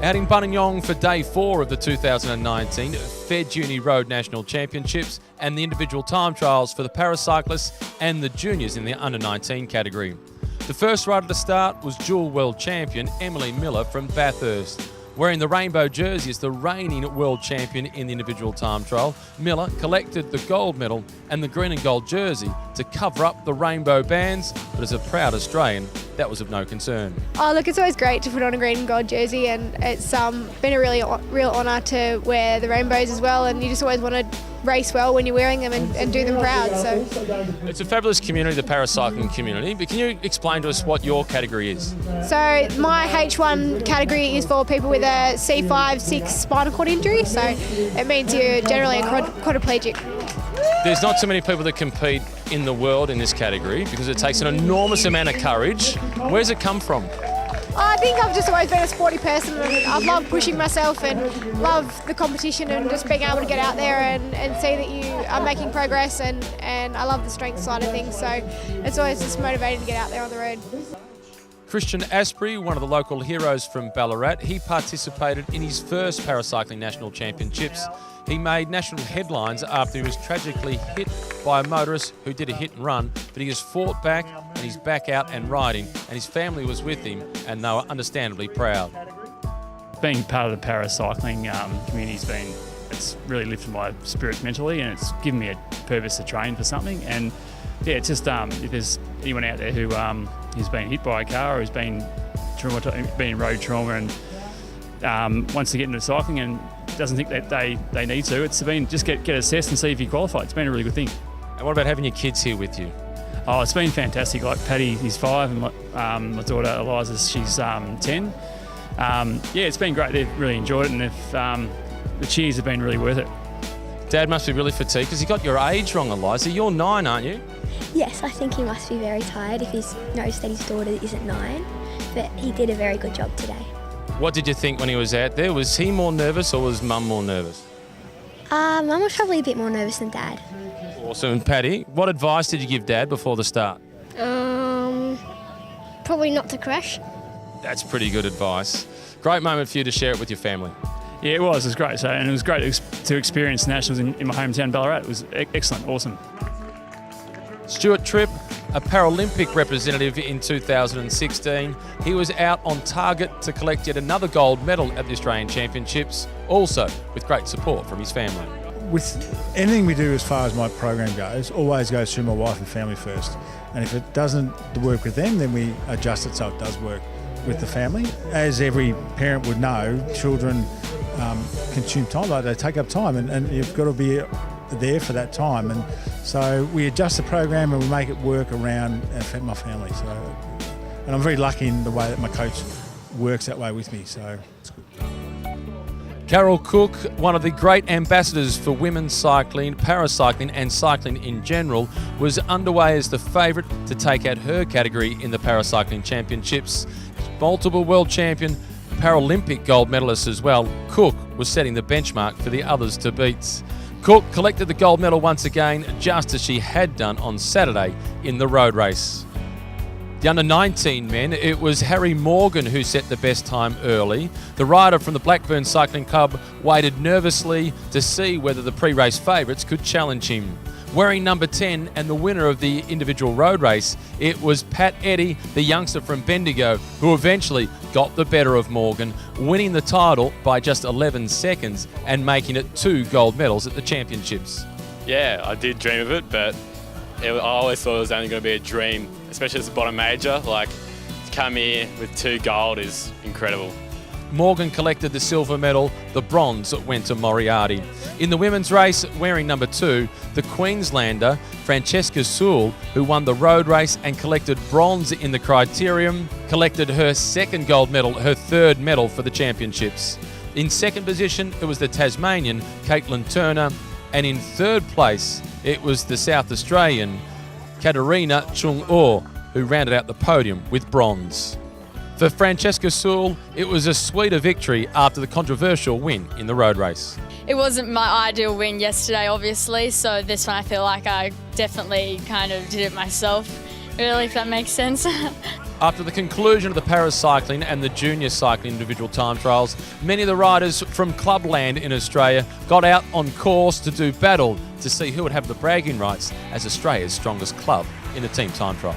Out in Buninyong for day 4 of the 2019 FedUni Road National Championships and the individual time trials for the paracyclists and the juniors in the under-19 category. The first rider to start was dual world champion Emily Miller from Bathurst. Wearing the rainbow jersey as the reigning world champion in the individual time trial, Miller collected the gold medal and the green and gold jersey to cover up the rainbow bands, but as a proud Australian, that was of no concern. Oh look, it's always great to put on a green and gold jersey, and it's been a real honour to wear the rainbows as well, and you just always want to race well when you're wearing them and do them proud. So it's a fabulous community, the paracycling community, but can you explain to us what your category is? So my H1 category is for people with a C5-6 spinal cord injury, so it means you're generally a quadriplegic. There's not too many people that compete in the world in this category because it takes an enormous amount of courage. Where's it come from? I think I've just always been a sporty person, and I've loved pushing myself and love the competition and just being able to get out there and see that you are making progress, and I love the strength side of things, so it's always just motivating to get out there on the road. Christian Esprit, one of the local heroes from Ballarat, he participated in his first paracycling national championships. He made national headlines after he was tragically hit by a motorist who did a hit and run, but he has fought back and he's back out and riding, and his family was with him and they were understandably proud. Being part of the paracycling community it's really lifted my spirits mentally, and it's given me a purpose to train for something. And yeah, it's just if there's anyone out there who has been hit by a car or has been in road trauma and wants to get into cycling and doesn't think that they need to, it's been just get assessed and see if you qualify. It's been a really good thing. And what about having your kids here with you? Oh, it's been fantastic. Like Paddy, he's 5, and my daughter Eliza, she's 10. Yeah, it's been great. They've really enjoyed it, and the cheers have been really worth it. Dad must be really fatigued because he got your age wrong, Eliza. You're 9, aren't you? Yes, I think he must be very tired if he's noticed that his daughter isn't 9, but he did a very good job today. What did you think when he was out there? Was he more nervous or was Mum more nervous? Mum was probably a bit more nervous than Dad. Awesome. And Paddy, what advice did you give Dad before the start? Probably not to crash. That's pretty good advice. Great moment for you to share it with your family. Yeah, it was great. And it was great to experience nationals in my hometown Ballarat. It was excellent, awesome. Stuart Trip, a Paralympic representative in 2016. He was out on target to collect yet another gold medal at the Australian Championships, also with great support from his family. With anything we do as far as my program goes, always goes through my wife and family first. And if it doesn't work with them, then we adjust it so it does work with the family. As every parent would know, children consume time, like they take up time, and you've got to be there for that time. And so we adjust the program and we make it work around my family. And I'm very lucky in the way that my coach works that way with me, so it's good. Carol Cook, one of the great ambassadors for women's cycling, paracycling and cycling in general, was underway as the favourite to take out her category in the Paracycling Championships. Multiple world champion, Paralympic gold medalist as well, Cook was setting the benchmark for the others to beat. Cook collected the gold medal once again, just as she had done on Saturday in the road race. The under-19 men, it was Harry Morgan who set the best time early. The rider from the Blackburn Cycling Club waited nervously to see whether the pre-race favourites could challenge him. Wearing number 10 and the winner of the individual road race, it was Pat Eddy, the youngster from Bendigo, who eventually got the better of Morgan, winning the title by just 11 seconds and making it 2 gold medals at the championships. Yeah, I did dream of it, but I always thought it was only going to be a dream, especially as a bottom major. Like, to come here with 2 gold is incredible. Morgan collected the silver medal, the bronze went to Moriarty. In the women's race, wearing number 2, the Queenslander Francesca Sewell, who won the road race and collected bronze in the criterium, collected her 2nd gold medal, her 3rd medal for the championships. In 2nd position, it was the Tasmanian Caitlin Turner, and in 3rd place, it was the South Australian Katerina Chung-Oh, who rounded out the podium with bronze. For Francesca Sewell, it was a sweeter victory after the controversial win in the road race. It wasn't my ideal win yesterday, obviously, so this one I feel like I definitely kind of did it myself, really, if that makes sense. After the conclusion of the paracycling and the junior cycling individual time trials, many of the riders from clubland in Australia got out on course to do battle to see who would have the bragging rights as Australia's strongest club in the team time trial.